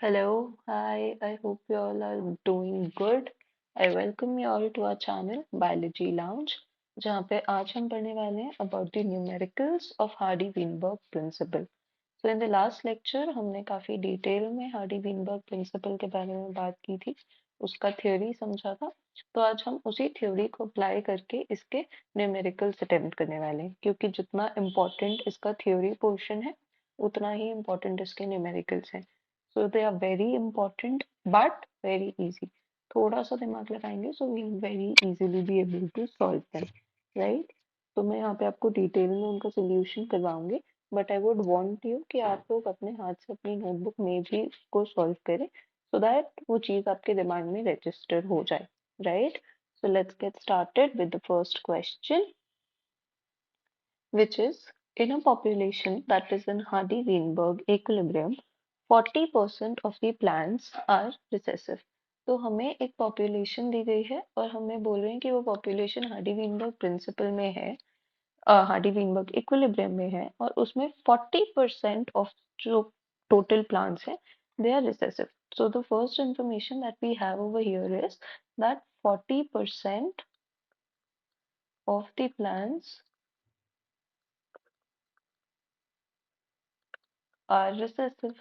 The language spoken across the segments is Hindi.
Hello, hi, I hope you all are doing good. I welcome you all to our channel Biology Lounge, जहाँ पे आज हम पढ़ने वाले हैं about the numericals of Hardy-Weinberg principle. So in the last lecture हमने काफी डिटेल में Hardy-Weinberg principle के बारे में बात की थी, उसका थ्योरी समझा था. तो आज हम उसी थ्योरी को अप्लाई करके इसके न्यूमेरिकल्स अटेम्प्ट करने वाले हैं, क्योंकि जितना इम्पोर्टेंट इसका थ्योरी पोर्शन है उतना ही इम्पोर्टेंट इसके न्यूमेरिकल्स हैं. So they are very important but very easy. थोड़ा सा दिमाग लगाएंगे so we'll very easily be able to solve them, right? तो मैं यहाँ पे आपको डिटेल में उनका सोल्यूशन करवाऊंगी, but I would want you कि आप लोग अपने हाथ से अपनी नोटबुक में भी इसको सॉल्व करें सो दैट वो चीज आपके दिमाग में रजिस्टर हो जाए, right? So let's get started with the first question, which is in a population that is in Hardy-Weinberg equilibrium, 40% of the plants are recessive. तो हमें एक पॉपुलेशन दी गई है और हमें बोल रहे हैं कि वो पॉपुलेशन हार्डी-विनबर्ग प्रिंसिपल में है, हार्डी-विनबर्ग इक्विलिब्रियम में है, और उसमें 40% ऑफ जो टोटल प्लांट्स हैं they are recessive. So the first information that we have over here is that 40% of the plants are recessive.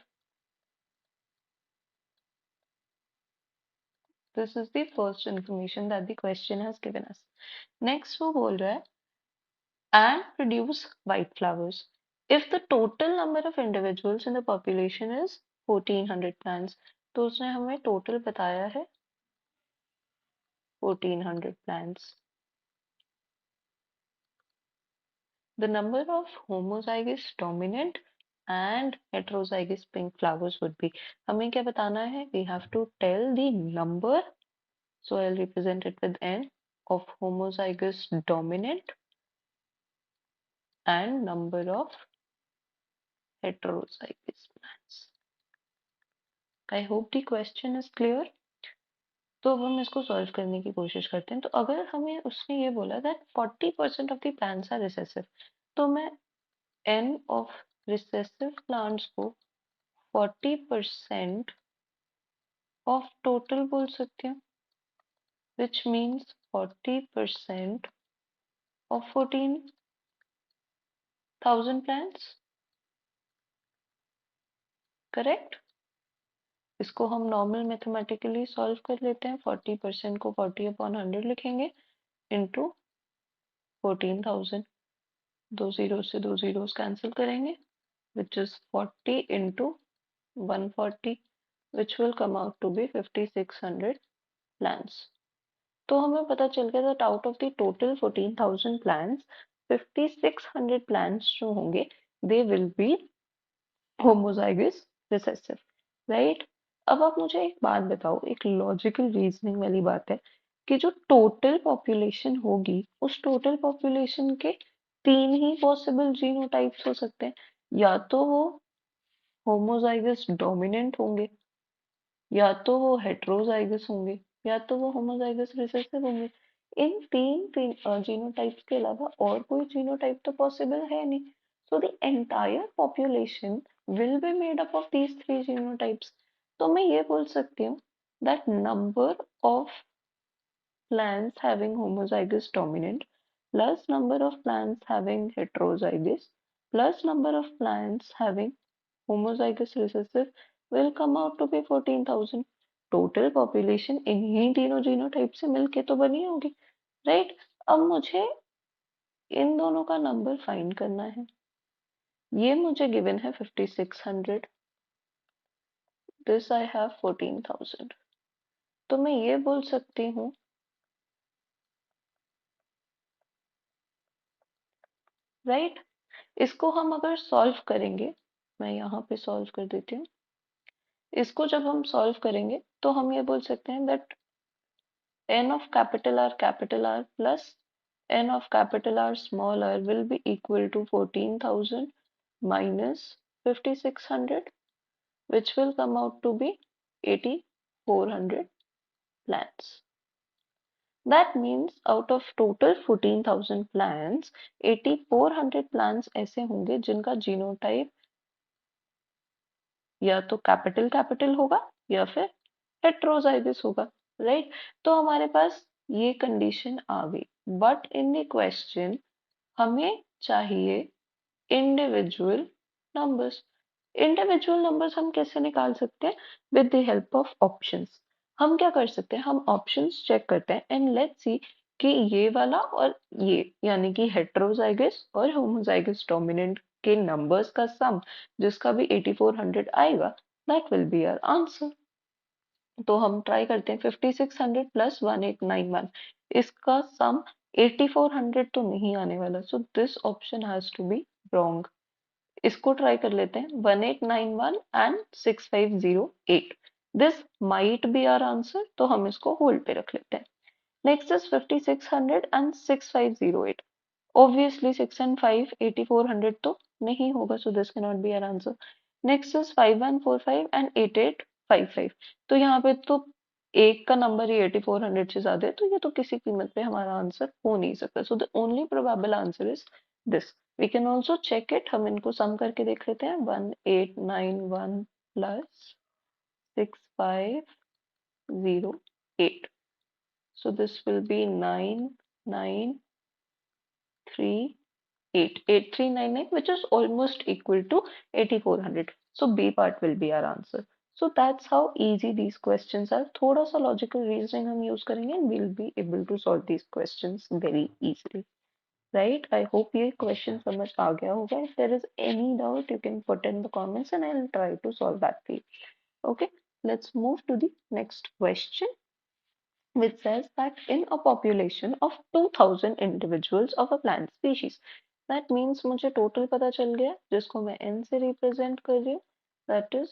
This is the first information that the question has given us. Next वो बोल रहा है and produce white flowers. If the total number of individuals in the population is 1400 plants, तो उसने हमें total बताया है 1400 plants. The number of homozygous dominant and heterozygous pink flowers would be. हमें क्या बताना है? We have to tell the number. So I'll represent it with N of homozygous dominant and number of heterozygous plants. I hope the question is clear. तो अब हम इसको सॉल्व करने की कोशिश करते हैं. तो अगर हमें उसने ये बोला that 40% of the plants are recessive, तो मैं n ऑफ रिसेसिव प्लांट्स को 40% ऑफ टोटल बोल सकती हूँ, which means 40% of 14,000 plants. Correct? इसको हम नॉर्मल मैथमेटिकली सॉल्व कर लेते हैं. 40% को 40/100 लिखेंगे इंटू 14,000. दो जीरो से दो जीरोस कैंसिल करेंगे, which is 40 into 140, which will come out to be 5600 plants. तो हमें पता चल गया that out of the total 14,000 plants, 5600 plants जो होंगे they will be homozygous recessive, right? अब आप मुझे एक बात बताओ, एक लॉजिकल रीजनिंग वाली बात है कि जो टोटल पॉपुलेशन होगी उस टोटल पॉपुलेशन के तीन ही पॉसिबल जीनोटाइप्स हो सकते हैं. या तो वो होमोजाइगस डोमिनेंट होंगे, या तो वो हेट्रोजाइगस होंगे, या तो वो होमोजाइगस रिसेसिव होंगे. इन तीन जीनोटाइप्स के अलावा और कोई जीनोटाइप तो पॉसिबल है नहीं. So the entire population will be made up of these three genotypes. तो मैं ये बोल सकती हूँ that number of plants having homozygous dominant plus number of plants having heterozygous plus number of plants having homozygous recessive will come out to be 14,000. Total population इन्हीं तीनों जीनोटाइप से मिलके तो बनी होगी, राइट? अब मुझे इन दोनों का नंबर फाइंड करना है. ये मुझे गिवन है 5600, दिस आई हैव 14,000. तो मैं ये बोल सकती हूँ, राइट? इसको हम अगर सॉल्व करेंगे, मैं यहाँ पे सॉल्व कर देती हूँ. इसको जब हम सॉल्व करेंगे तो हम ये बोल सकते हैं that n of capital R plus n of capital R small r will be equal to 14,000 minus 5600, which will come out to be 8400 plants. That means out of total 14,000 plants, 8400 plants ऐसे होंगे जिनका जीनोटाइप या तो कैपिटल कैपिटल होगा या फिर हेट्रोजाइगस होगा, राइट। तो हमारे पास ये कंडीशन आ गई, बट इन द क्वेश्चन हमें चाहिए इंडिविजुअल नंबर्स। इंडिविजुअल नंबर्स हम कैसे निकाल सकते हैं? With the help of options. हम क्या कर सकते हैं, हम ऑप्शंस चेक करते हैं एंड लेट्स सी कि ये वाला और ये यानी कि हेट्रोजाइगस और होमोजाइगस डोमिनेंट के नंबर्स का सम जिसका भी 8400 आएगा, that will be our answer. तो हम ट्राई करते हैं 5600 प्लस 1891, इसका सम 8400 तो नहीं आने वाला, so this option has to be wrong. इसको ट्राई कर लेते हैं 1891 and 6508, this might be our answer, तो हम इसको होल्ड पे रख लेते हैं। Next is 5600 and 6508, obviously 6 and 5 8400 तो नहीं होगा, so this cannot be our answer. Next is 5145 and 8855, तो यहाँ पे तो एक का नंबर ही 8400 से ज्यादा है, तो ये तो किसी कीमत पे हमारा आंसर हो नहीं सकता, so the only probable answer is this. We can also check it, हम इनको सम करके देख लेते हैं 1891 plus 6508, so this will be 99398, which is almost equal to 8400, so B part will be our answer. So that's how easy these questions are. थोड़ा सा logical reasoning हम use करेंगे and we'll be able to solve these questions very easily, right? I hope ये question समझ आ गया होगा. If there is any doubt you can put in the comments and I'll try to solve that for you. Okay, let's move to the next question, which says that in a population of 2000 individuals of a plant species, that means मुझे total पता चल गया जिसको मैं n से represent कर रही हूँ, that is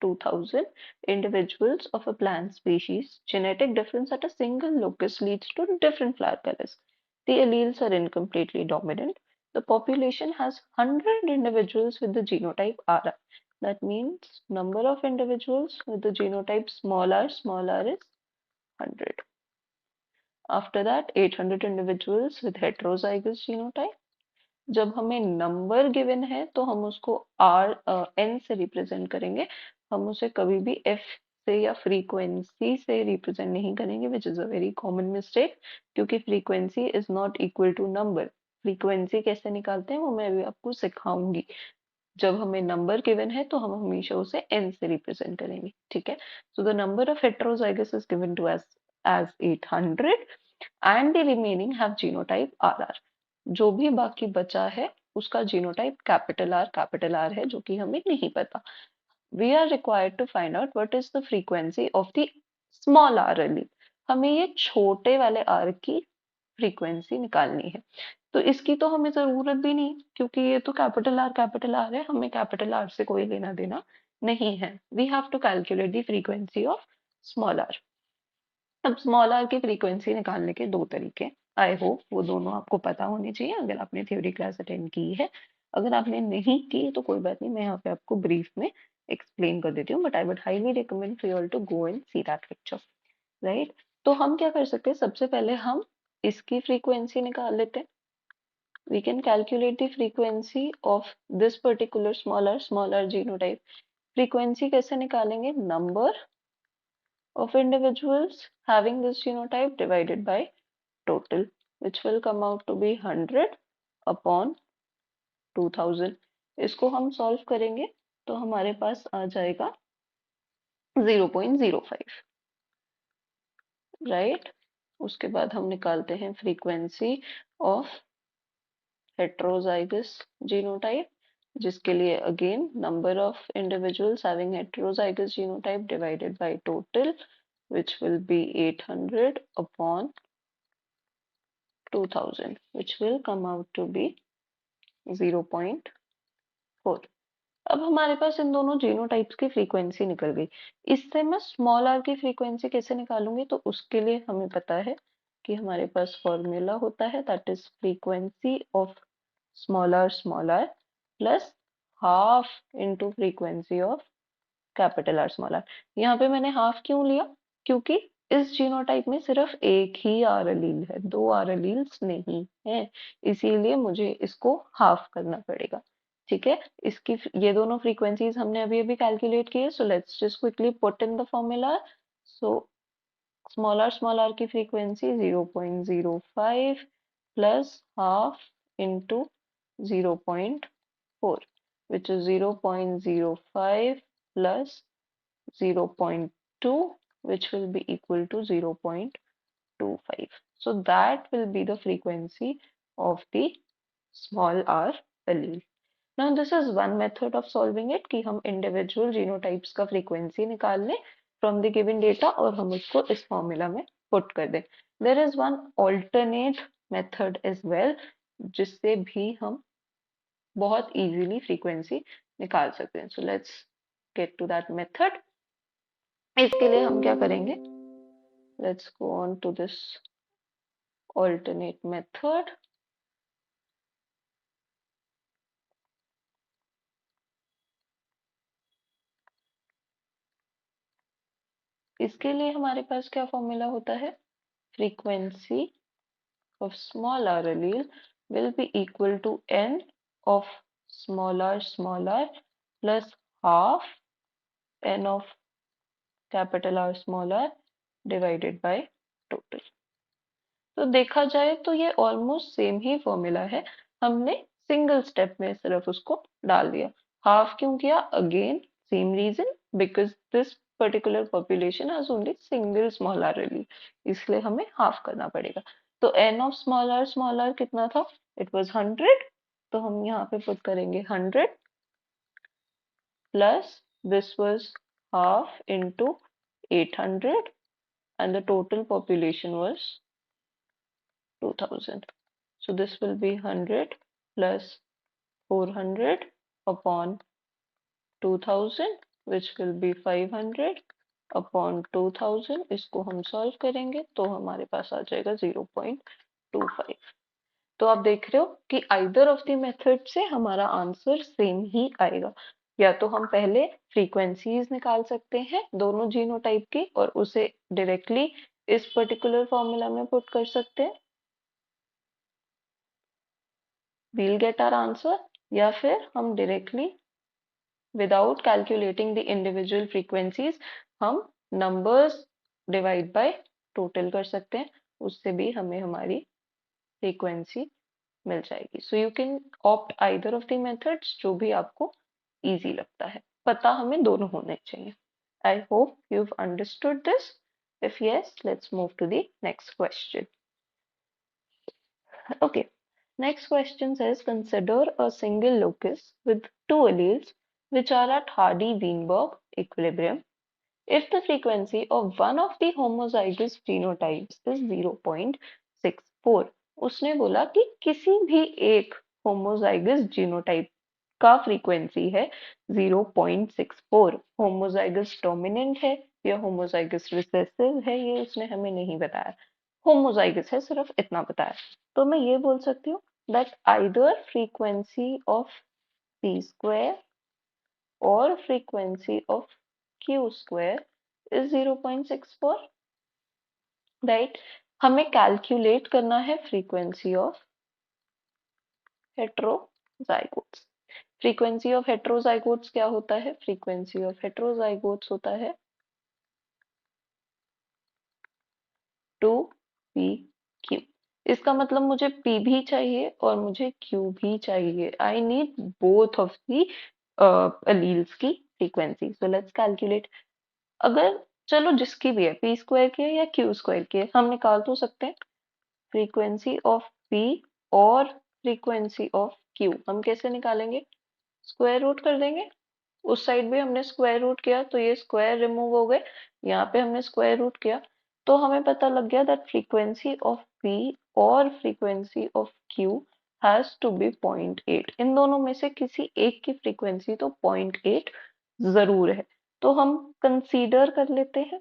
2000 individuals of a plant species. Genetic difference at a single locus leads to different flower colors. The alleles are incompletely dominant. The population has 100 individuals with the genotype RR. That means number of individuals with the genotype small r is 100. After that 800 individuals with heterozygous genotype. जब हमें नंबर गिवन है तो हम उसको n से रिप्रेजेंट करेंगे, हम उसे कभी भी f से या फ्रीक्वेंसी से रिप्रेजेंट नहीं करेंगे, which is a very common mistake, क्योंकि frequency is not equal to number. Frequency कैसे निकालते हैं वो मैं अभी आपको सिखाऊंगी। जब हमें नंबर गिवन है तो हम हमेशा उसे n से रिप्रेजेंट करेंगे, ठीक है। So the number of heterozygous is given to as 800 and the remaining have genotype RR। जो भी बाकी बचा है उसका जीनोटाइप कैपिटल आर है, जो कि हमें नहीं पता। We are required to find out what is the frequency of the small R allele. हमें ये छोटे वाले आर की फ्रीक्वेंसी निकालनी है, तो इसकी तो हमें जरूरत भी नहीं क्योंकि ये तो कैपिटल आर है, हमें कैपिटल आर से कोई लेना देना नहीं है। We have to calculate the frequency of small R. अब स्मॉल आर की फ्रीक्वेंसी निकालने के दो तरीके, आई होप वो दोनों आपको पता होने चाहिए अगर आपने थ्योरी क्लास अटेंड की है। अगर आपने नहीं की तो कोई बात नहीं, मैं यहाँ पे आपको ब्रीफ में एक्सप्लेन कर देती हूँ, but I would highly recommend for you all to go and see that lecture, right. तो हम क्या कर सकते हैं, सबसे पहले हम इसकी फ्रीक्वेंसी निकाल लेते हैं। We can calculate the frequency of this particular small R genotype. Frequency कैसे निकालेंगे, number of individuals having this genotype divided by total, which will come out to be 100 upon 2000। इसको हम सॉल्व करेंगे तो हमारे पास आ जाएगा 0.05, राइट। उसके बाद हम निकालते हैं फ्रीक्वेंसी ऑफ हेट्रोजाइगस जीनोटाइप, जिसके लिए again number of individuals having heterozygous genotype divided by total, which will be 800 upon 2000, which will come out to be 0.4। अब हमारे पास इन दोनों जीनोटाइप्स की फ्रीक्वेंसी निकल गई। इससे मैं स्मॉल आर की फ्रीक्वेंसी कैसे निकालूंगी, तो उसके लिए हमें पता है कि हमारे पास फॉर्मूला होता है, that is frequency of small R plus half into frequency of capital R small R. यहाँ पे मैंने हाफ क्यों लिया, क्योंकि इस जीनोटाइप में सिर्फ एक ही आर एलील है, दो आर एलील्स नहीं है, इसीलिए मुझे इसको हाफ करना पड़ेगा। ठीक है, इसकी ये दोनों फ्रीक्वेंसीज हमने अभी अभी कैलकुलेट की है, so let's just quickly put in the formula. So small are की frequency 0.05 plus half into 0.4 which is 0.05 plus 0.2 which will be equal to 0.25. So that will be the frequency of the small r allele. Now this is one method of solving it कि हम individual genotypes का frequency निकाल लें from the given data और हम उसको इस formula में put कर दें. There is one alternate method as well जिससे भी हम बहुत easily frequency निकाल सकते हैं. So let's get to that method. इसके लिए हम क्या करेंगे? Let's go on to this alternate method. इसके लिए हमारे पास क्या फॉर्मूला होता है? Frequency of small r allele will be equal to n of small r plus half n of capital R small r divided by total. तो देखा जाए तो ये ऑलमोस्ट सेम ही फॉर्मूला है, हमने सिंगल स्टेप में सिर्फ उसको डाल दिया. हाफ क्यों किया? Again same reason, because this particular population has only single small allele, इसलिए हमें हाफ करना पड़ेगा. तो एन ऑफ स्मॉल आर कितना था? इट वाज 100, तो हम यहाँ पे पुट करेंगे 100 plus this was half into 800 and the total population was 2000. So this will be 100 plus 400 upon 2000 which will be 500 upon 2000. इसको हम सॉल्व करेंगे तो हमारे पास आ जाएगा 0.25. तो आप देख रहे हो कि आइदर ऑफ द मेथड से हमारा आंसर सेम ही आएगा. या तो हम पहले फ्रीक्वेंसीज निकाल सकते हैं दोनों जीनोटाइप की और उसे डायरेक्टली इस पर्टिकुलर फॉर्मूला में पुट कर सकते हैं, we'll get our answer. या फिर हम directly without calculating the individual frequencies हम नंबर्स डिवाइड बाय टोटल कर सकते हैं, उससे भी हमें हमारी फ्रीक्वेंसी मिल जाएगी. So you can opt either of the methods, जो भी आपको इजी लगता है. पता हमें दोनों होने चाहिए. I hope you have understood this. If yes, let's move to the next question. Okay, next question says consider a single locus with two alleles which are at Hardy-Weinberg equilibrium. If the frequency of one of the homozygous genotypes is 0.64, उसने बोला कि किसी भी एक homozygous genotype का फ्रीक्वेंसी है 0.64. होमोजाइगस डोमिनेंट है या होमोजाइगस रिसेसिव है ये उसने हमें नहीं बताया, होमोजाइगस है सिर्फ इतना बताया. तो मैं ये बोल सकती हूँ that either frequency of C square और frequency of Q square is 0.64. Right, हमें कैलकुलेट करना है frequency of heterozygotes. Frequency of heterozygotes क्या होता है? फ्रीक्वेंसी ऑफ हेट्रोजाइगोट्स होता है 2pq. इसका मतलब मुझे p भी चाहिए और मुझे q भी चाहिए. I need both of the alleles की फ्रीक्वेंसी. So let's calculate. अगर चलो जिसकी भी है, p स्क्वायर की है या q स्क्वायर की है, हम निकाल तो सकते हैं. फ्रीक्वेंसी ऑफ p और फ्रीक्वेंसी ऑफ q हम कैसे निकालेंगे? स्क्वायर रूट कर देंगे. उस साइड भी हमने स्क्वायर रूट किया तो ये स्क्वायर रिमूव हो गए, यहाँ पे हमने स्क्वायर रूट किया तो हमें पता लग गया दैट फ्रीक्वेंसी ऑफ p और frequency of q has to be 0.8. इन दोनों में से किसी एक की फ्रीक्वेंसी तो 0.8 जरूर है. तो हम कंसीडर कर लेते हैं.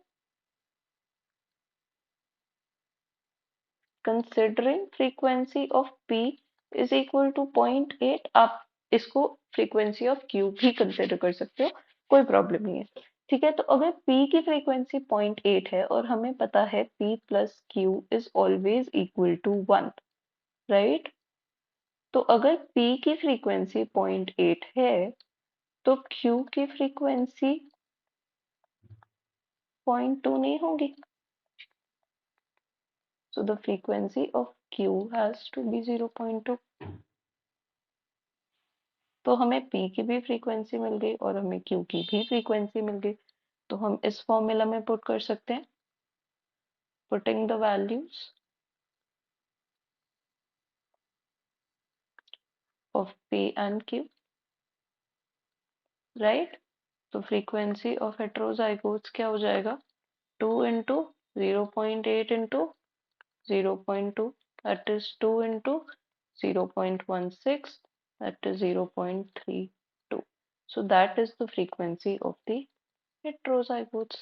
Considering frequency of p is equal to 0.8. आप इसको फ्रीक्वेंसी ऑफ q भी कंसिडर कर सकते हो, कोई प्रॉब्लम नहीं है. ठीक है, तो अगर p की फ्रीक्वेंसी 0.8 है और हमें पता है p plus q is always equal to 1, right. तो अगर P की फ्रीक्वेंसी 0.8 है तो Q की फ्रीक्वेंसी 0.2 नहीं होगी. So the frequency of Q has to be 0.2. तो हमें P की भी फ्रीक्वेंसी मिल गई और हमें Q की भी फ्रीक्वेंसी मिल गई. तो हम इस फॉर्मूला में पुट कर सकते हैं. Putting the values of P and Q, right. तो फ्रीक्वेंसी ऑफ हेटेरोजाइगोट्स क्या हो जाएगा? 2 into 0.8 into 0.2, that is 2 into 0.16, that is 0.32. So that is the frequency of the heterozygotes.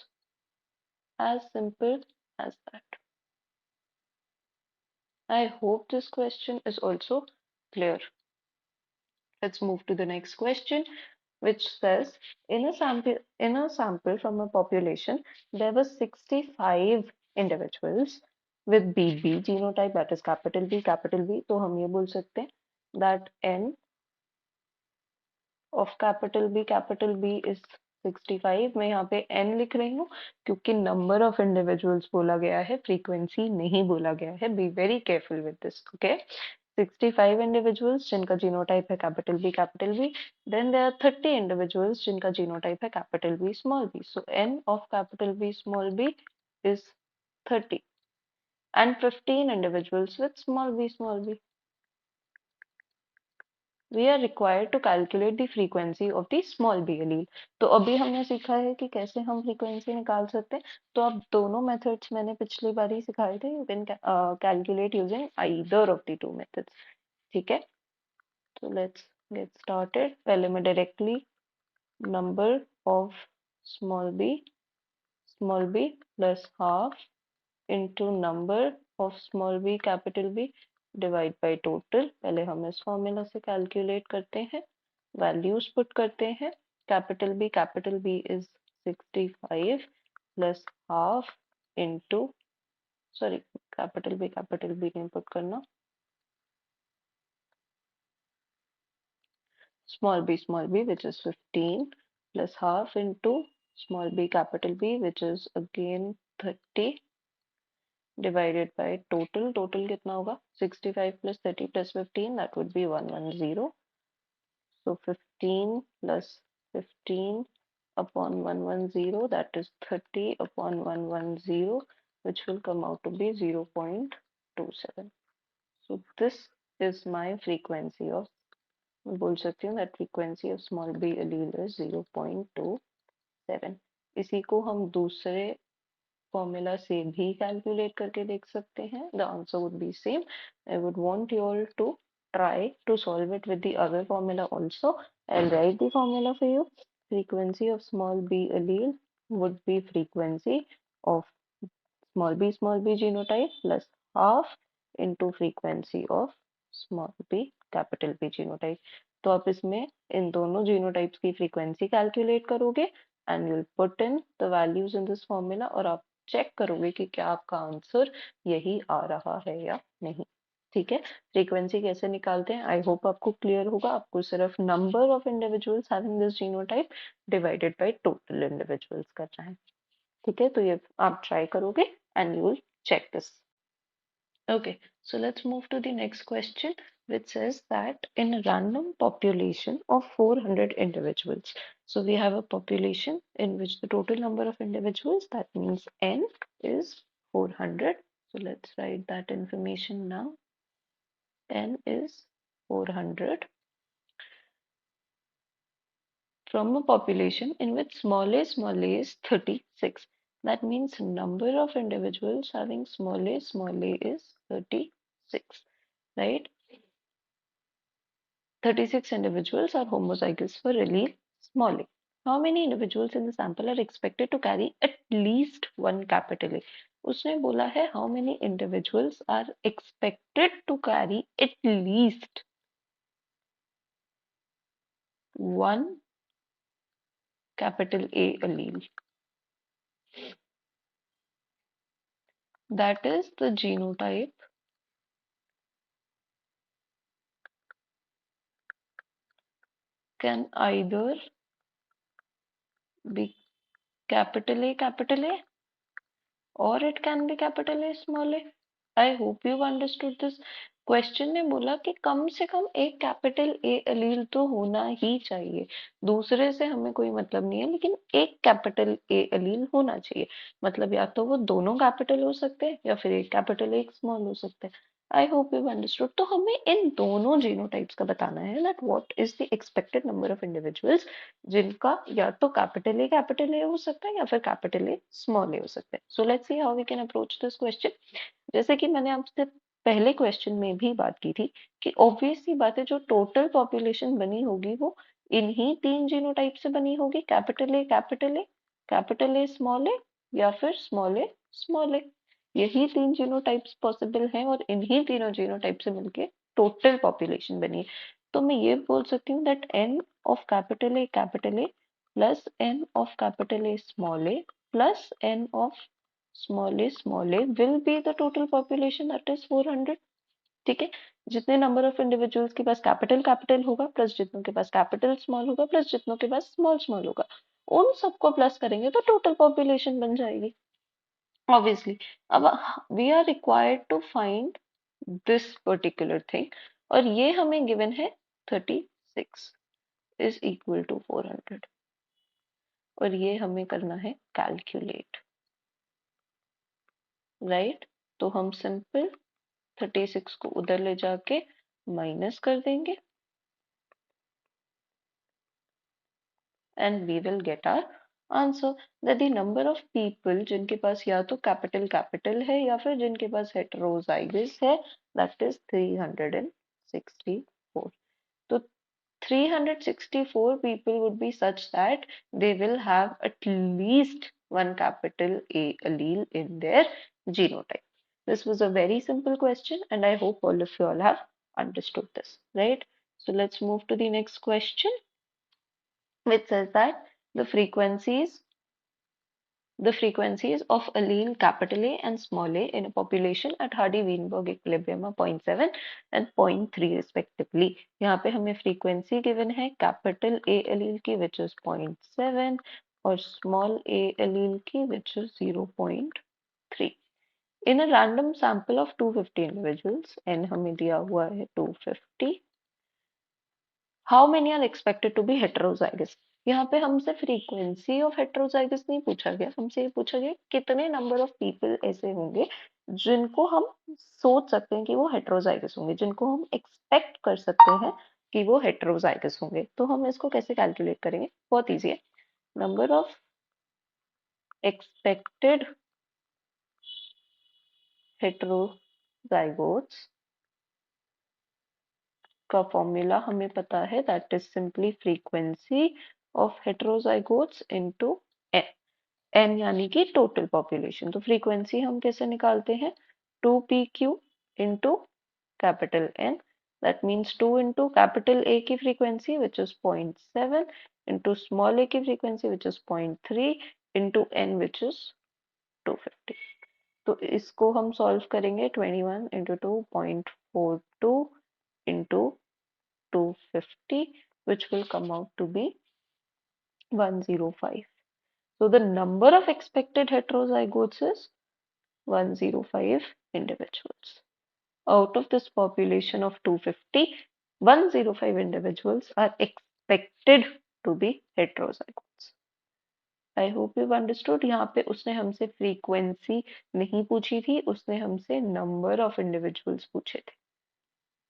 As simple as that. I hope this question is also clear. Let's move to the next question, which says in a sample from a population, there were 65 individuals with BB genotype, that is capital B capital B. तो हम ये बोल सकते हैं that n of capital B is 65. मैं यहाँ पे n लिख रही हूँ क्योंकि नंबर ऑफ इंडिविजुअल्स बोला गया है, फ्रीक्वेंसी नहीं बोला गया है. Be very careful with this. Okay. 65 individuals जिनका जीनोटाइप है capital B. Then there are 30 individuals जिनका जीनोटाइप है capital B small b. So n of capital B small b is 30 and 15 individuals with small b. We are required to calculate the frequency of the small b allele. तो अभी हमने सीखा है कि कैसे हम फ्रीक्वेंसी निकाल सकते हैं. तो अब दोनों मेथड्स मैंने पिछली बार ही सिखाए थे. You can calculate using either of the two methods. ठीक है. तो लेट्स गेट स्टार्टेड. पहले मैं directly number of small b plus half into number of small b capital B divide by total. पहले हम इस फॉर्मूला से कैलकुलेट करते हैं, वैल्यूज पुट करते हैं. Capital B is 65 plus half into, sorry, capital B नहीं पुट करना, small b which is 15 plus half into small b capital B which is again 30 divided by total कितना होगा? 65 plus 30 plus 15, that would be 110. So 15 plus 15 upon 110, that is 30 upon 110, which will come out to be 0.27. So this is my frequency of, मैं बोल सकती हूँ that frequency of small b allele is 0.27. इसी को हम दूसरे फॉर्मूला से भी कैलकुलेट करके देख सकते हैं. The answer would be same. I would want you all to try to solve it with the other formula also. I'll write the formula for you. Frequency of small b allele would be frequency of small b genotype plus half into frequency of small b capital B genotype. तो आप इसमें इन दोनों जीनोटाइप्स की फ्रीक्वेंसी कैलकुलेट करोगे and you will put in the values in this formula और आप चेक करोगे कि क्या आपका आंसर यही आ रहा है या नहीं. ठीक है. फ्रीक्वेंसी कैसे निकालते हैं आई होप आपको क्लियर होगा. आपको सिर्फ number of individuals having this genotype divided by total individuals करना है. ठीक है. तो ये आप ट्राई करोगे and you will check this. Okay, so let's move to the next question, which says that in a random population of 400 individuals, so we have a population in which the total number of individuals, that means n, is 400. So let's write that information now. N is 400 from a population in which small a is 36. That means number of individuals having small a is 36, right? 36 individuals are homozygous for allele small a. How many individuals in the sample are expected to carry at least one capital A? उसने बोला है how many individuals are expected to carry at least one capital A allele. That is the genotype can either be capital A, or it can be capital A, small a. I hope you've understood this. Question ने बोला कि कम से कम एक कैपिटल ए अलील तो होना ही चाहिए, दूसरे से हमें कोई मतलब नहीं है, लेकिन एक कैपिटल ए अलील होना चाहिए। मतलब या तो वो दोनों कैपिटल हो सकते हैं या फिर एक कैपिटल एक स्मॉल हो सकते हैं। I hope you understood. तो हमें इन दोनों जीनोटाइप्स का बताना है that what is the expected number of individuals जिनका या तो कैपिटल ए हो सकता है या फिर कैपिटल ए स्मॉल ए हो सकता है। So let's see how we can approach this question. जैसे कि मैंने आपसे पहले क्वेश्चन में भी बात की थी कि ऑब्वियस सी बात है, जो टोटल पॉपुलेशन बनी होगी वो इन्हीं तीन जीनोटाइप से बनी होगी, कैपिटल ए स्मॉल ए या फिर स्मॉल ए। यही तीन जीनोटाइप्स पॉसिबल हैं और इन्हीं तीनों जीनोटाइप से मिलके टोटल पॉपुलेशन बनी है। तो मैं ये बोल सकती हूँ that n of capital A plus n of capital A plus n of small a will be the total population that is 400। ठीक है, जितने नंबर ऑफ इंडिविजुअल्स के पास कैपिटल होगा प्लस जितनों के पास कैपिटल स्मॉल होगा प्लस जितनों के पास स्मॉल होगा, उन सबको प्लस करेंगे तो टोटल पॉपुलेशन बन जाएगी ऑब्वियसली। अब we are required to find this particular thing, और ये हमें गिवन है 36 इज इक्वल टू 400, और ये हमें करना है कैलकुलेट, राइट। तो हम सिंपल 36 को उधर ले जाके माइनस कर देंगे and we will get our answer that the number of people जिनके पास या तो कैपिटल है या फिर जिनके पास हेटेरोजाइगस है दैट इज 364। तो 364 people would be such that they will have at least one capital A allele in their genotype. This was a very simple question and I hope all of you all have understood this, right? So let's move to the next question, which says that the frequencies the frequencies of allele capital A and small a in a population at Hardy-Weinberg equilibrium are 0.7 and 0.3 respectively. यहाँ पे हमें frequency given है capital A allele की which is 0.7 और small a allele की which is 0.3. In a random sample of 250 individuals, n हमें दिया हुआ है 250, how many are expected to be heterozygous. यहाँ पे हमसे फ्रीक्वेंसी ऑफ हेटेरोजाइगस नहीं पूछा गया, हमसे ये पूछा गया कितने नंबर ऑफ पीपल ऐसे होंगे जिनको हम सोच सकते हैं कि वो हेटेरोजाइगस होंगे, जिनको हम एक्सपेक्ट कर सकते हैं कि वो हेटेरोजाइगस होंगे। तो हम इसको कैसे कैलकुलेट करेंगे, बहुत ईजी है। नंबर ऑफ एक्सपेक्टेड हेटेरोजाइगोट्स का फॉर्मूला हमें पता है that is simply frequency of heterozygotes into N, N यानी कि टोटल पॉपुलेशन। तो फ्रीक्वेंसी हम कैसे निकालते हैं, 2pq into capital N, that means 2 into capital A की frequency which is 0.7 into small A की frequency which is 0.3 into N which is 250। तो इसको हम सॉल्व करेंगे, 21 into 2.42 into 250 which will come out to be 105. So the number of expected heterozygotes is 105 individuals. Out of this population of 250, 105 individuals are expected to be heterozygotes. I hope you've understood। यहाँ पे उसने हमसे फ्रीक्वेंसी नहीं पूछी थी, उसने हमसे नंबर ऑफ इंडिविजुअल्स पूछे थे।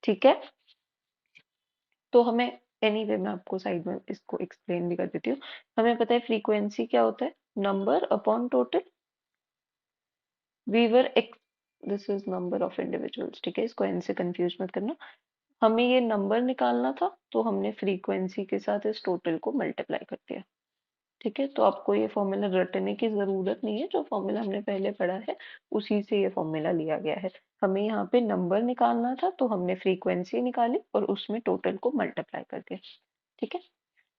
ठीक है, तो हमें एनीवे मैं आपको साइड में इसको एक्सप्लेन भी कर देती हूँ। हमें पता है फ्रीक्वेंसी क्या होता है, number upon total. Whatever this is number of individuals, ठीक है, इसको एन से कंफ्यूज मत करना। हमें ये नंबर निकालना था तो हमने फ्रीक्वेंसी के साथ इस टोटल को मल्टीप्लाई कर दिया। ठीक है, तो आपको ये फॉर्मूला रटने की जरूरत नहीं है, जो फॉर्मूला हमने पहले पढ़ा है उसी से ये फॉर्मूला लिया गया है। हमें यहाँ पे नंबर निकालना था तो हमने फ्रीक्वेंसी निकाली और उसमें टोटल को मल्टीप्लाई कर दिया। ठीक है,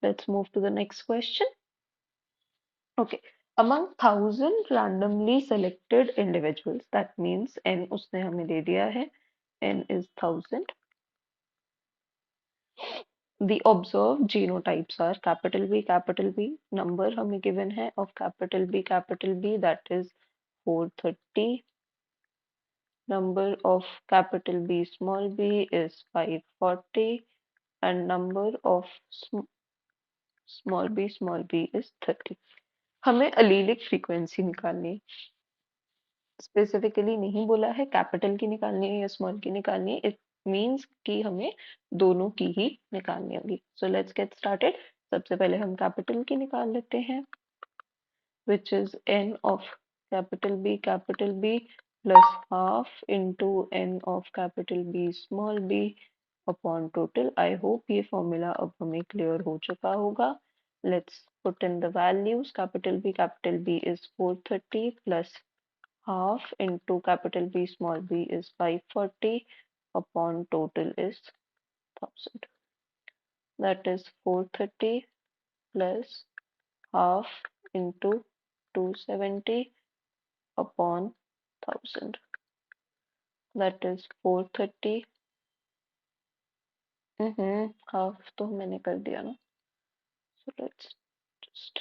let's move to the next question. Okay, among 1000 randomly selected individuals, that means n उसने हमें दे दिया है, n is 1000, the observed genotypes are capital B, number हमें given है of capital B, that is 430. Number of capital B is 540, and number of small b is 30. हमें allelic frequency निकालनी है, स्पेसिफिकली नहीं बोला है कैपिटल की निकालनी है या स्मॉल की निकालनी है, इट मीन्स कि हमें दोनों की ही निकालनी होगी. So let's get started. सबसे पहले हम कैपिटल की निकाल लेते हैं, which is n of capital B plus half into n of capital B small b upon total. I hope ये formula अब हमें clear हो चुका होगा. Let's put in the values. Capital B is 430 plus half into capital B small b is 540 upon total is 1000. That is 430 plus half into 270 upon 1000. That is 430. Half तो मैंने कर दिया ना. So let's just,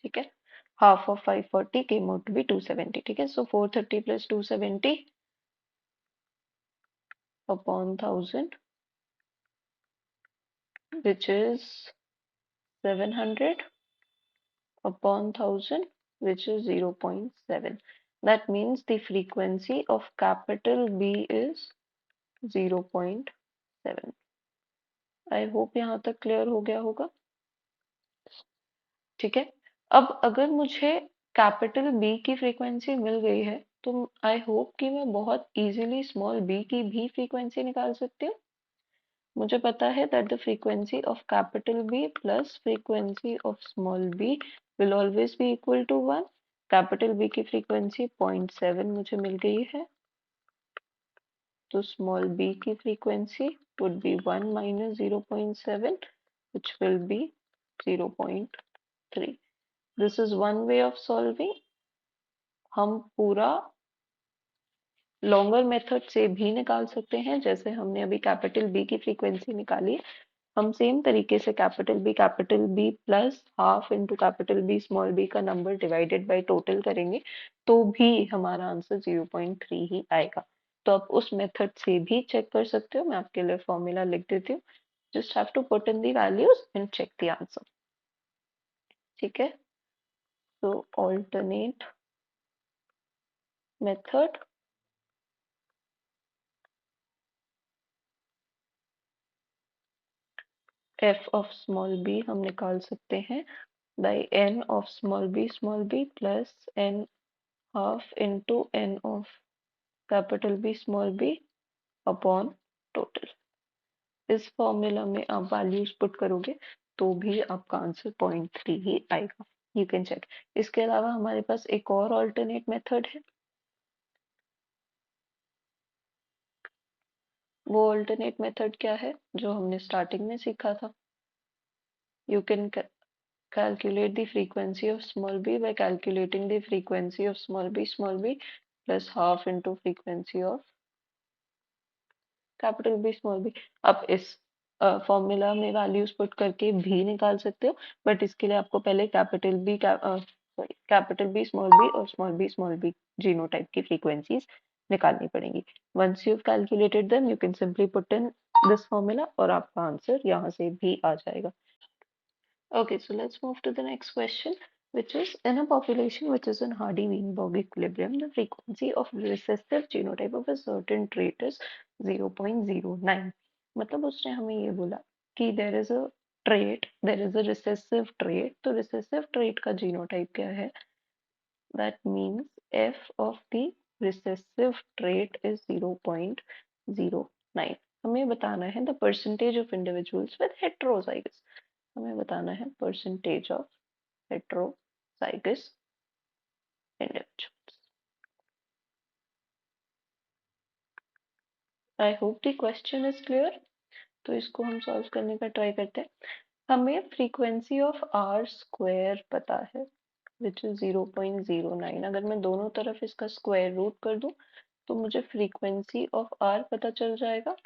ठीक है. Half of 540 came out to be 270. ठीक है. So 430 plus 270 upon 1000, which is 700 upon 1000, which is 0.7. That means the frequency of capital B is 0.7. I hope यहाँ तक clear हो गया होगा. ठीक है. अब अगर मुझे कैपिटल बी की फ्रीक्वेंसी मिल गई है तो आई होप कि मैं बहुत इजीली स्मॉल बी की भी फ्रीक्वेंसी निकाल सकती हूँ. मुझे पता है that the frequency of capital B plus frequency of small b will always be equal to 1. Capital B की फ्रीक्वेंसी 0.7 मुझे मिल गई है, तो स्मॉल बी की frequency would be 1 minus 0.7, which will be 0.3. This is one way of solving. हम पूरा लॉन्गर मेथड से भी निकाल सकते हैं, जैसे हमने अभी कैपिटल बी की फ्रीक्वेंसी निकाली. हम सेम तरीके से capital B plus half into capital B small b का नंबर डिवाइडेड बाय टोटल करेंगे तो भी हमारा आंसर 0.3 ही आएगा. तो आप उस मेथड से भी चेक कर सकते हो. मैं आपके लिए फॉर्मूला लिख देती हूँ. Just have to put in the values and check the answer. ठीक है. तो alternate method, f of small b हम निकाल सकते हैं by n of small b plus n half into n of capital B small b upon total. इस फॉर्मूला में आप वैल्यूज पुट करोगे तो भी आपका आंसर 0.3 ही आएगा. You can check. इसके अलावा हमारे पास एक और ऑल्टरनेट मेथड है. वो ऑल्टरनेट मेथड क्या है जो हमने स्टार्टिंग में सीखा था. You can calculate the frequency of small b by calculating the frequency of small b plus half into frequency of capital B small b. आप इस फॉर्मूला में वैल्यूज पुट करके भी निकाल सकते हो, बट इसके लिए आपको पहले capital B small b genotype की फ्रीक्वेंसीज निकालनी पड़ेंगी. Once you calculated them you can simply put in this formula और आपका आंसर यहाँ से भी आ जाएगा. Okay, so let's move to the next question, which is in a population which is in Hardy-Weinberg equilibrium, the frequency of recessive genotype of a certain trait is 0.09. मतलब उसने हमें ये बोला कि there is a trait, there is a recessive trait. तो recessive trait का genotype क्या है? That means f of the recessive trait is 0.09. हमें बताना है the percentage of individuals with heterozygous. हमें बताना है percentage of heterozygous individuals. I hope the question is clear. तो इसको हम सॉल्व करने का ट्राई करते हैं. हमें फ्रीक्वेंसी ऑफ आर स्क्वायर पता है विच इज 0.09. अगर मैं दोनों तरफ इसका स्क्वायर रूट कर दूं तो मुझे फ्रीक्वेंसी ऑफ आर पता चल जाएगा.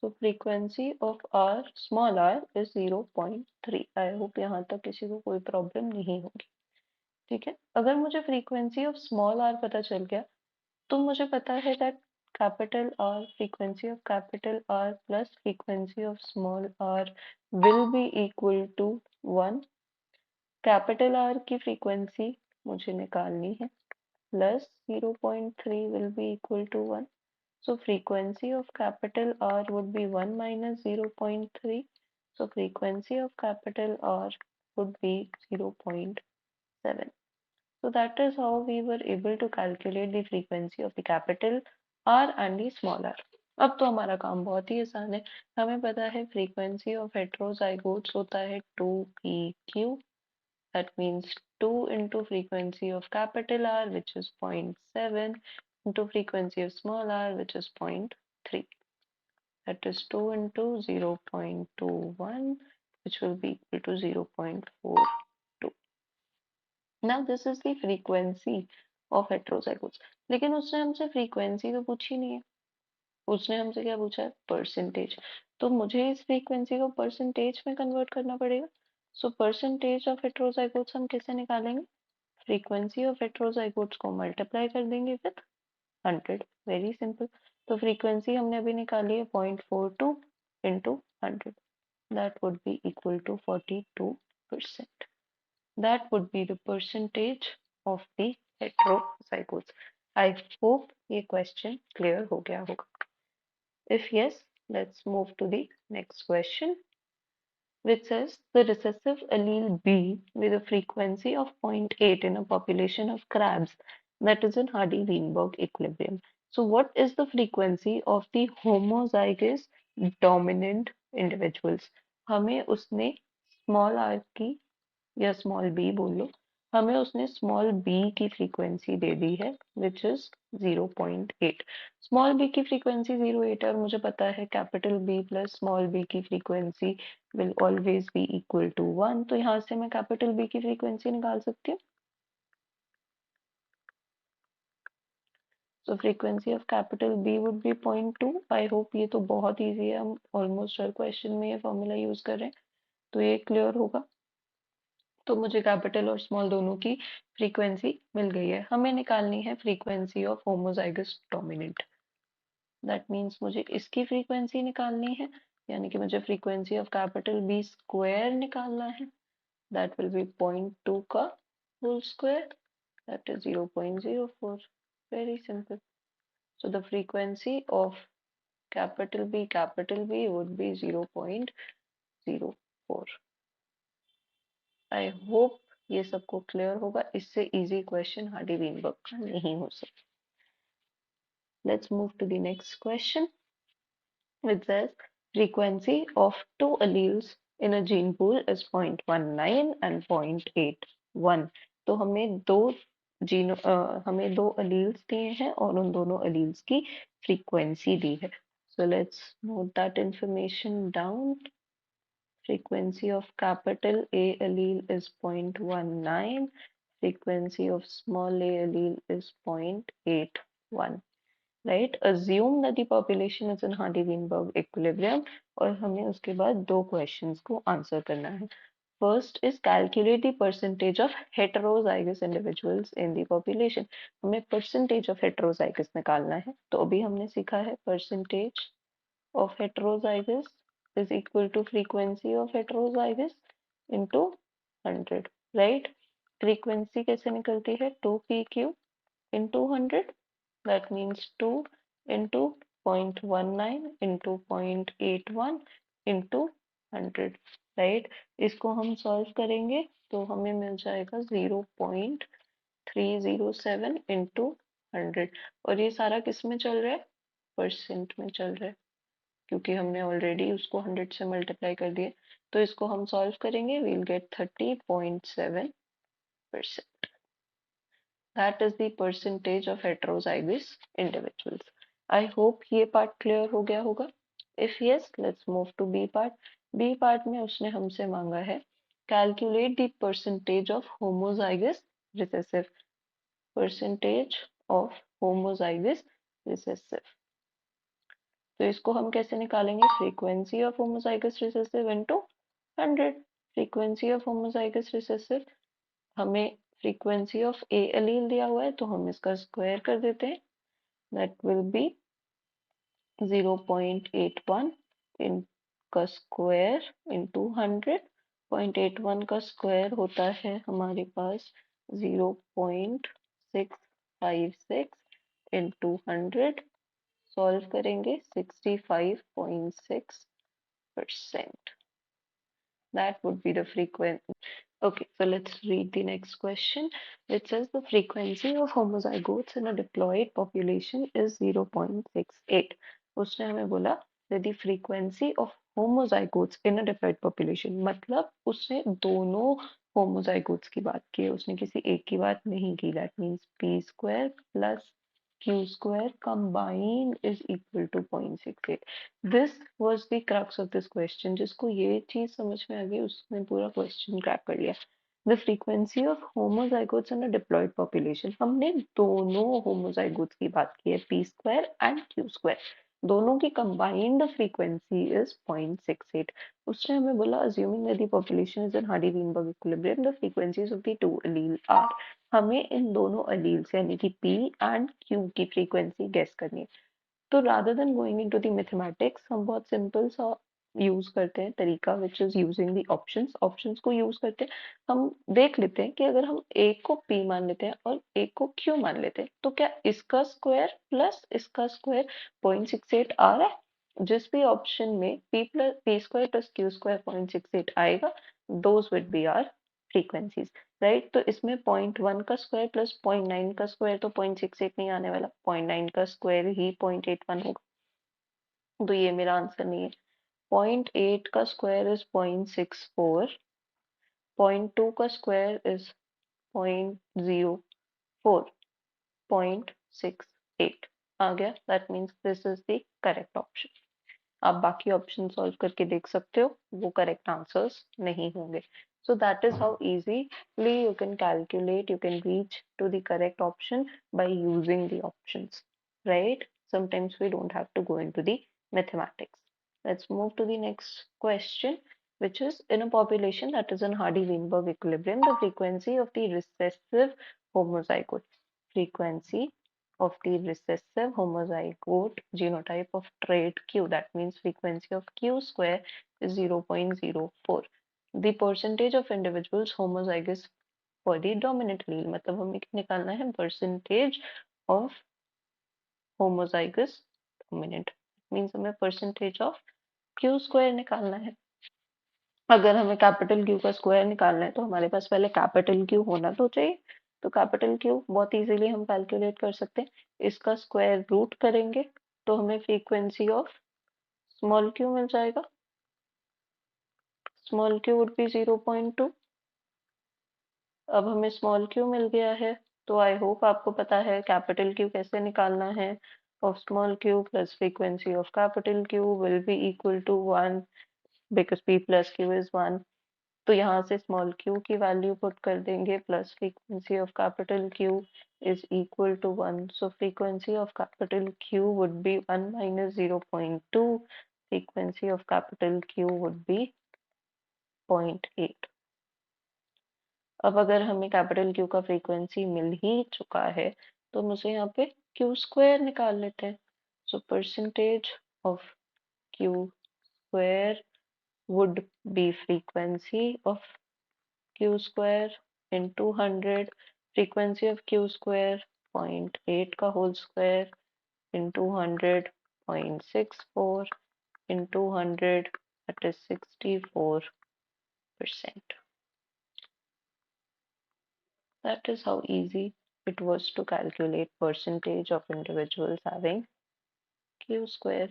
So frequency of r small r is 0.3. I hope यहाँ तक किसी को कोई प्रॉब्लम नहीं होगी। ठीक है, अगर मुझे फ्रीक्वेंसी ऑफ स्मॉल r पता चल गया तो मुझे पता है that capital R frequency of capital R plus frequency of small r will be equal to 1। Capital R की फ्रीक्वेंसी मुझे निकालनी है plus 0.3 will be equal to 1। So frequency of capital R would be 1 minus 0.3। So frequency of capital R would be 0.7। So that is how we were able to calculate the frequency of the capital R and the small r। अब तो हमारा काम बहुत ही आसान है, हमें पता है frequency of heterozygotes होता है 2pq। That means 2 into frequency of capital R, which is 0.7, into frequency of small r, which is 0.3. That is 2 into 0.21, which will be equal to 0.42। Now this is the frequency of heterozygotes। लेकिन उसने हमसे frequency तो पूछी नहीं है, उसने हमसे क्या पूछा है, परसेंटेज। तो मुझे इस फ्रीक्वेंसी को परसेंटेज में कन्वर्ट करना पड़ेगा। सो परसेंटेज ऑफ हेटेरोजाइगोट्स हम कैसे निकालेंगे, फ्रीक्वेंसी ऑफ हेटेरोजाइगोट्स को मल्टीप्लाई कर देंगे विद 100। Very simple. तो फ्रीक्वेंसी हमने अभी निकाली है 0.42 into 100, that would be equal to 42%। That would be the percentage of the heterozygotes. I hope ये क्वेश्चन क्लियर हो गया होगा। If yes, let's move to the next question, which says the recessive allele B with a frequency of 0.8 in a population of crabs that is in Hardy-Weinberg equilibrium. So what is the frequency of the homozygous dominant individuals? हमें उसने small r की या स्मॉल बी बोल लो, हमें उसने स्मॉल बी की फ्रीक्वेंसी दे दी है विच इज 0.8। स्मॉल बी की फ्रीक्वेंसी 0.8 है और मुझे पता है capital B plus small B की frequency will always be equal to 1। तो यहाँ से मैं कैपिटल बी की फ्रीक्वेंसी निकाल सकती हूँ। So frequency of capital B would be 0.2। I hope ये तो बहुत ईजी है, हम ऑलमोस्ट हर क्वेश्चन में ये फॉर्मूला यूज कर रहे हैं, तो ये क्लियर होगा। तो मुझे कैपिटल और स्मॉल दोनों की फ्रीक्वेंसी मिल गई है। हमें निकालनी है frequency of homozygous dominant. That means मुझे इसकी फ्रीक्वेंसी निकालनी है, यानी कि मुझे frequency of capital B square निकालना है। दैट विल बी 0.2 का whole square, that is 0.04। Very simple. So the frequency of capital B would be 0.04। I hope ये सबको क्लियर होगा, इससे इजी क्वेश्चन हार्डी वीनबर्ग का नहीं हो सकता। Let's move to the next question which says frequency of two alleles in a gene pool is 0.19 and 0.81। तो हमें दो alleles दिए हैं और उन दोनों alleles की फ्रीक्वेंसी दी है। So let's note that information down। Frequency of capital A allele is 0.19, frequency of small a allele is 0.81। Right? Assume that the population is in Hardy-Weinberg equilibrium और हमें उसके बाद दो questions को answer करना है। First is calculate the percentage of heterozygous individuals in the population। हमें percentage of heterozygous निकालना है। तो अभी हमने सीखा है percentage of heterozygous is equal to frequency of heterozygous into 100। right? frequency कैसे निकलती है, 2pq into 100। that means 2 into 0.19 into 0.81 into 100। right? इसको हम सॉल्व करेंगे तो हमें मिल जाएगा 0.307 into 100। और ये सारा किस में चल रहा है, परसेंट में चल रहा है, क्योंकि हमने ऑलरेडी उसको 100 से मल्टीप्लाई कर दिया। तो इसको हम सॉल्व करेंगे, we'll get 30.7%। That is the percentage of heterozygous individuals. I hope ये पार्ट क्लियर हो गया होगा। If yes, let's move to B part. B part में उसने हमसे मांगा है calculate the percentage of homozygous recessive. Percentage of homozygous recessive. तो इसको हम कैसे निकालेंगे? Frequency of homozygous recessive into 100। Frequency of homozygous recessive, हमें फ्रीक्वेंसी ऑफ ए एलील दिया हुआ है तो हम इसका स्क्वायर कर देते हैं। दैट विल बी 0.81 इन का स्क्वायर इंटू 100। 0.81 का स्क्वायर होता है हमारे पास 0.656 इंटू 100। सॉल्व करेंगे 65.6%. That would be the frequency. Okay, so let's read the next question. It says the frequency of homozygotes in a diploid population is 0.68. उसने हमें बोला that the frequency of homozygotes in a diploid population, मतलब उसने दोनों homozygotes की बात की है, उसने किसी एक की बात नहीं की. That means p square plus q square combined is equal to 0.68. This was the crux of this question. जिसको ये चीज समझ में आ गई उसने पूरा क्वेश्चन क्रैक कर लिया. The frequency of homozygotes in a diploid population. हमने दोनों homozygotes की बात की है, p square and q square. दोनों की combined frequency is 0.68. उसने हमें बोला assuming that the population is in Hardy-Weinberg equilibrium, the frequencies of the two allele are. हमें इन दोनों alleles यानी कि p and q की frequency guess करनी है. तो rather than going into the mathematics, हम बहुत सिंपल सा यूज करते हैं तरीका, which is using the options. Options को यूज करते हैं, हम देख लेते हैं कि अगर हम एक को p मान लेते हैं और एक को q मान लेते हैं तो क्या इसका स्क्वायर प्लस इसका स्क्वायर 0.68 आ रहा है? जिस भी ऑप्शन में p square plus q square 0.68 आएगा, those would be our frequencies. Right, तो इसमें 0.1 का स्क्वायर प्लस 0.9 का स्क्वायर तो 0.68 नहीं आने वाला, 0.9 का स्क्वायर ही 0.81 होगा, तो ये मेरा आंसर नहीं है. 0.8 का स्क्वायर इज 0.64, 0.2 का स्क्वायर इज 0.04, 0.68 आ गया. That means this is the correct option. आप बाकी ऑप्शन सॉल्व करके देख सकते हो, वो करेक्ट आंसर्स नहीं होंगे. So that is how easily you can calculate, you can reach to the correct option by using the options, right? Sometimes we don't have to go into the mathematics. Let's move to the next question, which is in a population that is in Hardy-Weinberg equilibrium, the frequency of the recessive homozygote. Frequency of the recessive homozygote genotype of trait Q, that means frequency of Q square is 0.04. The percentage of individuals homozygous for the dominant allele, मतलब हमें निकालना है percentage of homozygous dominant, means हमें percentage of Q square निकालना है. अगर हमें कैपिटल Q का स्क्वायर निकालना है तो हमारे पास पहले कैपिटल Q होना तो चाहिए. तो कैपिटल Q बहुत इजीली हम कैलकुलेट कर सकते हैं. इसका स्क्वायर रूट करेंगे तो हमें फ्रीक्वेंसी ऑफ स्मॉल q मिल जाएगा. Small q would be 0.2. अब हमें स्मॉल q मिल गया है तो आई होप आपको पता है कैपिटल Q कैसे निकालना है. Of small q plus frequency of capital Q will be equal to 1 because p plus q is 1. तो यहाँ से स्मॉल q की वैल्यू पुट कर देंगे plus frequency of capital Q is equal to 1. So frequency of capital Q would be 1 minus 0.2. Frequency of capital Q would be 0.8. अब अगर हमें कैपिटल Q का फ्रीक्वेंसी मिल ही चुका है तो मुझे यहाँ पे Q स्क्वायर निकाल लेते हैं. So percentage of Q square would be frequency of Q square into 100. Frequency of Q square 0.8 का whole square into 100, 0.64 into 100, that is 64%. That is how easy it was to calculate percentage of individuals having Q square.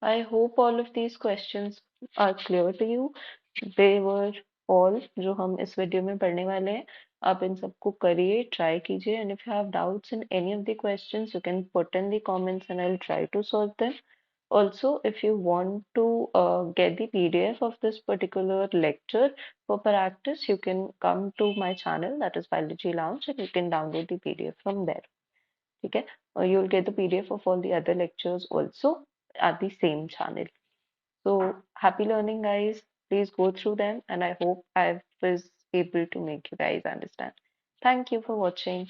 I hope all of these questions are clear to you. They were all जो हम इस वीडियो में पढ़ने वाले हैं. आप इन सबको करिए, ट्राई कीजिए, and if you have doubts in any of the questions, you can put in the comments and I'll try to solve them. Also, if you want to get the PDF of this particular lecture for practice, you can come to my channel, that is Biology Lounge, and you can download the PDF from there. ठीक है, or you'll get the PDF of all the other lectures also at the same channel. So happy learning, guys. Please go through them, and I hope I was able to make you guys understand. Thank you for watching.